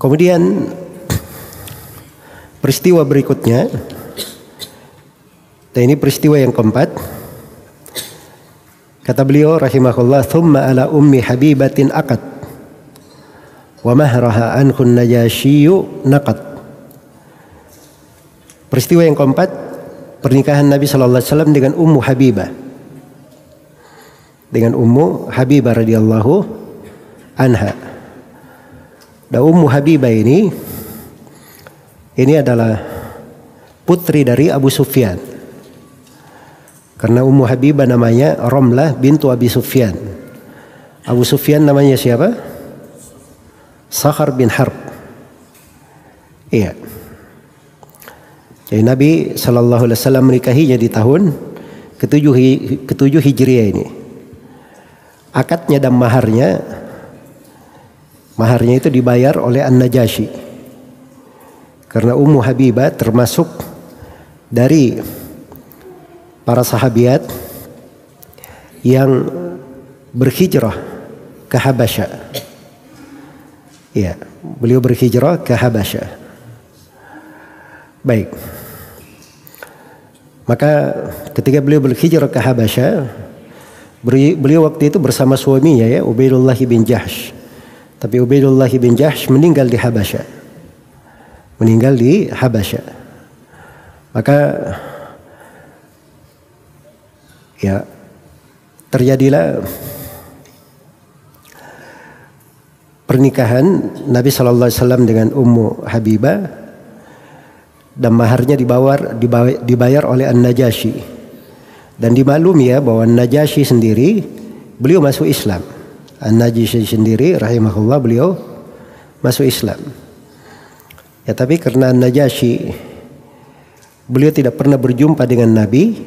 Kemudian peristiwa berikutnya, dan ini peristiwa yang keempat, kata beliau rahimahullah, thumma ala ummi habibatin aqad wa mahraha anhu najasyiyu naqad. Peristiwa yang keempat, pernikahan Nabi sallallahu alaihi wasallam dengan Ummu Habibah. Dengan Ummu Habibah radhiyallahu anha. Dan Ummu Habibah ini adalah putri dari Abu Sufyan. Karena Ummu Habibah namanya Ramlah bintu Abi Sufyan. Abu Sufyan namanya siapa? Sakhar bin Harb. Iya. Jadi Nabi sallallahu alaihi wasallam menikahinya di tahun ke-7 Hijriah ini. Akadnya dan maharnya itu dibayar oleh An-Najasyi. Karena Ummu Habibah termasuk dari para sahabiat yang berhijrah ke Habasyah. Ya, beliau berhijrah ke Habasyah. Baik. Maka ketika beliau berhijrah ke Habasyah, beliau waktu itu bersama suaminya ya, Ubaidullah bin Jahsh. Tapi Ubaidullah bin Jahsh meninggal di Habasyah. Maka ya terjadilah pernikahan Nabi sallallahu alaihi wasallam dengan Ummu Habibah, dan maharnya dibayar oleh An-Najasyi. Dan dimaklumi ya bahwa An-Najasyi sendiri beliau masuk Islam. An-Najasyi sendiri rahimahullah beliau masuk Islam. Ya tapi karena An-Najasyi beliau tidak pernah berjumpa dengan Nabi,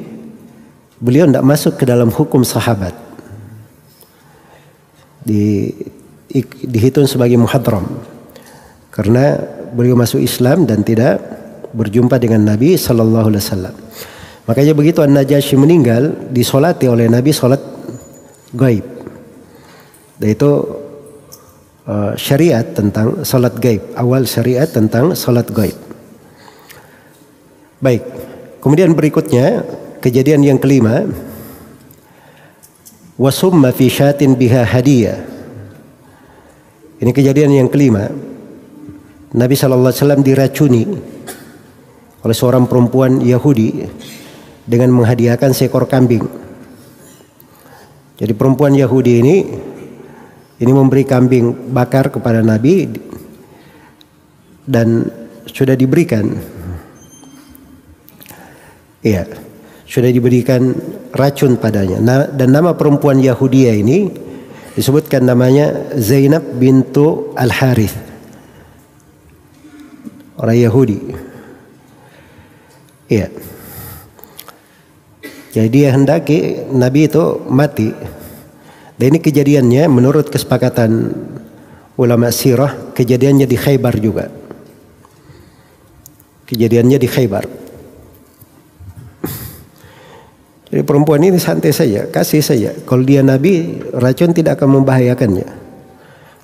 beliau tidak masuk ke dalam hukum sahabat. Dihitung sebagai muhadram. Karena beliau masuk Islam dan tidak berjumpa dengan Nabi sallallahu alaihi wasallam. Makanya begitu An-Najasyi meninggal, disolati oleh Nabi salat gaib. Dan itu syariat tentang salat gaib, awal syariat tentang salat gaib. Baik, kemudian berikutnya kejadian yang kelima, wasumma fi syatin biha hadiyah. Ini kejadian yang kelima, Nabi sallallahu alaihi wasallam diracuni oleh seorang perempuan Yahudi dengan menghadiahkan seekor kambing. Jadi perempuan Yahudi ini memberi kambing bakar kepada Nabi dan sudah diberikan, iya, sudah diberikan racun padanya. Dan nama perempuan Yahudi ini disebutkan namanya Zainab bintu Al-Harith, orang Yahudi. Iya. Jadi dia hendaki Nabi itu mati. Dan ini kejadiannya menurut kesepakatan ulama sirah, kejadiannya di Khaybar juga. Kejadiannya di Khaybar. Jadi perempuan ini santai saja, kasih saja. Kalau dia Nabi, racun tidak akan membahayakannya.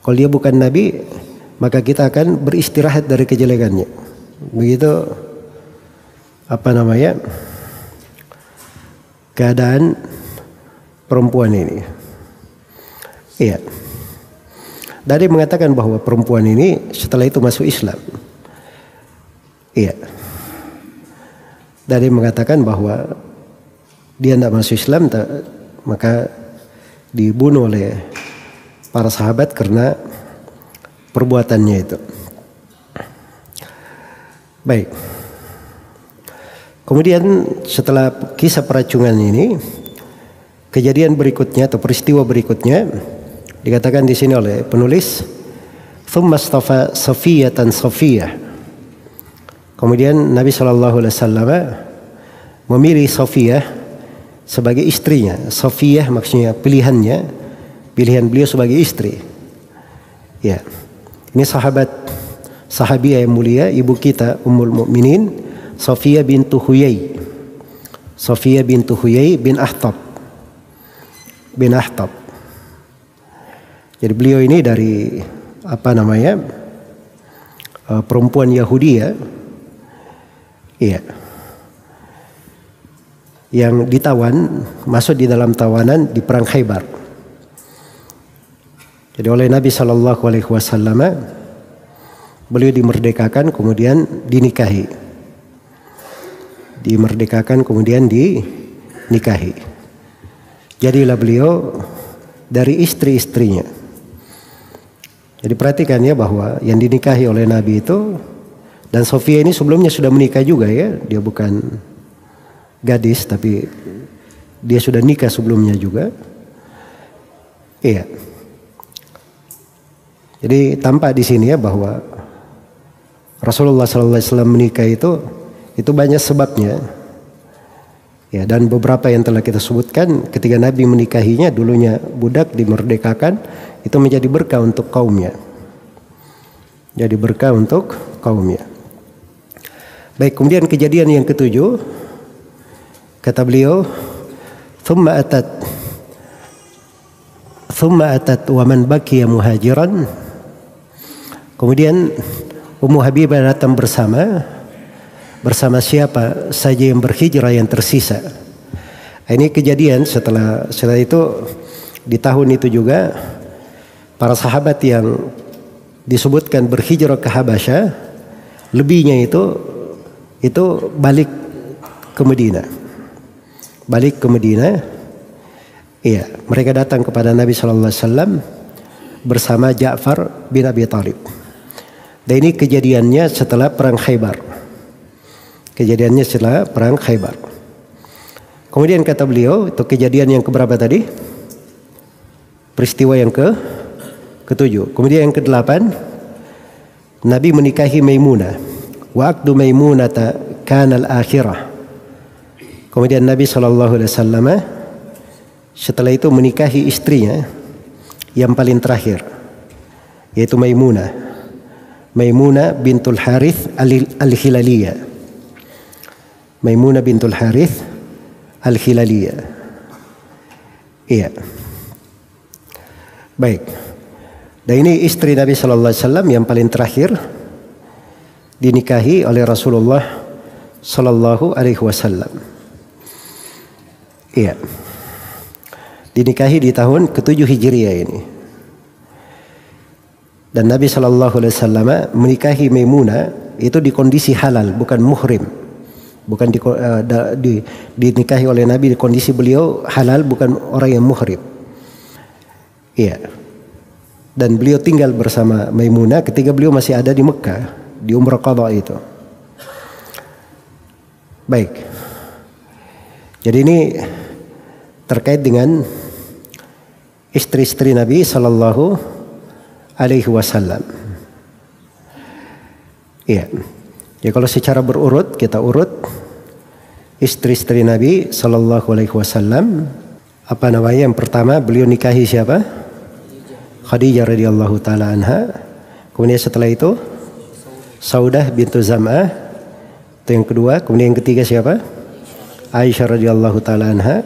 Kalau dia bukan Nabi, maka kita akan beristirahat dari kejelekannya. Begitu keadaan perempuan ini. Iya. Dari mengatakan bahwa perempuan ini setelah itu masuk Islam. Iya. Dari mengatakan bahwa dia tidak masuk Islam, maka dibunuh oleh para sahabat karena perbuatannya itu. Baik. Kemudian setelah kisah peracungan ini, kejadian berikutnya atau peristiwa berikutnya dikatakan di sini oleh penulis, "Tsumma istafa Safiyatan Safiyah." Kemudian Nabi sallallahu alaihi wasallam memilih Safiyah sebagai istrinya. Safiyah maksudnya pilihan beliau sebagai istri. Ya. Ini sahabiah yang mulia, ibu kita Ummul Mukminin Safiyah bintu Huyai. Safiyah bintu Huyai bin Akhtab. Jadi beliau ini dari perempuan Yahudi ya, iya, yang ditawan, masuk di dalam tawanan di perang Khaybar. Jadi oleh Nabi Shallallahu Alaihi Wasallam beliau dimerdekakan kemudian dinikahi, dimerdekakan kemudian dinikahi. Jadilah beliau dari istri-istrinya. Jadi perhatikan ya bahwa yang dinikahi oleh Nabi itu, dan Sofia ini sebelumnya sudah menikah juga ya, dia bukan gadis tapi dia sudah nikah sebelumnya juga. Iya. Jadi tampak di sini ya bahwa Rasulullah SAW menikah itu banyak sebabnya. Ya, dan beberapa yang telah kita sebutkan ketika Nabi menikahinya, dulunya budak dimerdekakan, itu menjadi berkah untuk kaumnya. Jadi berkah untuk kaumnya. Baik, kemudian kejadian yang ketujuh, kata beliau, thumma atat wa man baqiya muhajiran. Kemudian Ummu Habibah datang bersama siapa saja yang berhijrah yang tersisa. Ini kejadian setelah itu, di tahun itu juga para sahabat yang disebutkan berhijrah ke Habasyah, lebihnya itu balik ke Madinah. Balik ke Madinah. Iya, mereka datang kepada Nabi sallallahu alaihi wasallam bersama Ja'far bin Abi Thalib. Dan ini kejadiannya setelah perang Khaybar. Kejadiannya setelah perang Khaybar. Kemudian kata beliau, itu kejadian yang keberapa tadi? Peristiwa yang ketujuh. Kemudian yang kedelapan, Nabi menikahi Maimunah. Wa aqdu Maimunata kana al-akhirah. Kemudian Nabi SAW setelah itu menikahi istrinya yang paling terakhir, yaitu Maimunah. Maimunah bintul Harith al-Hilaliyah. Maimunah bintul Harith al-Hilaliyah. Iya. Baik. Dan ini istri Nabi sallallahu alaihi wasallam yang paling terakhir dinikahi oleh Rasulullah sallallahu alaihi wasallam. Iya. Dinikahi di tahun ke-7 Hijriah ini. Dan Nabi sallallahu alaihi wasallam menikahi Maimunah itu di kondisi halal, bukan muhrim. Bukan dinikahi oleh Nabi di kondisi beliau halal, bukan orang yang muhrim. Iya. Dan beliau tinggal bersama Maimunah ketika beliau masih ada di Mekah, di Umrah Qadha itu. Baik. Jadi ini terkait dengan istri-istri Nabi sallallahu alaihi wasallam. Iya. Ya, kalau secara berurut kita urut istri-istri Nabi sallallahu alaihi wasallam. Apa namanya? Yang pertama beliau nikahi siapa? Khadijah radhiyallahu taala anha. Kemudian setelah itu Saudah bintu Zam'ah. Itu yang kedua. Kemudian yang ketiga siapa? Aisyah radhiyallahu taala anha.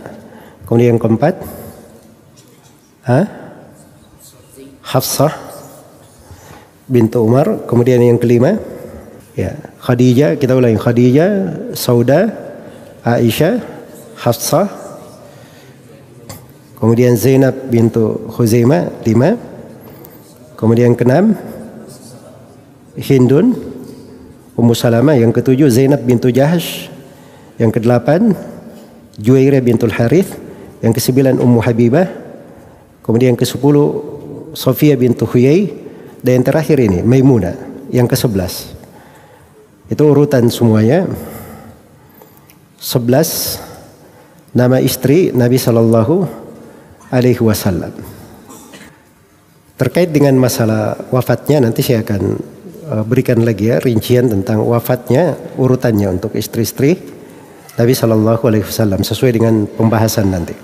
Kemudian yang keempat Hafsah bintu Umar. Kemudian yang kelima ya, Khadijah, kita ulangi, Khadijah, Saudah, Aisyah, Hafsah. Kemudian Zainab bintu Khuzaimah, 5. Kemudian yang keenam Hindun, Ummu Salamah. Yang ketujuh Zainab bintu Jahsh. Yang kedelapan Juwairah bintul Harith. Yang kesembilan Ummu Habibah. Kemudian yang ke-10 Sofia bintu Huyai. Dan yang terakhir ini Maimunah, yang ke-11. Itu urutan semuanya. 11 nama istri Nabi sallallahu alaihi wasallam. Terkait dengan masalah wafatnya, nanti saya akan berikan lagi ya rincian tentang wafatnya, urutannya untuk istri-istri Nabi sallallahu alaihi wasallam sesuai dengan pembahasan nanti.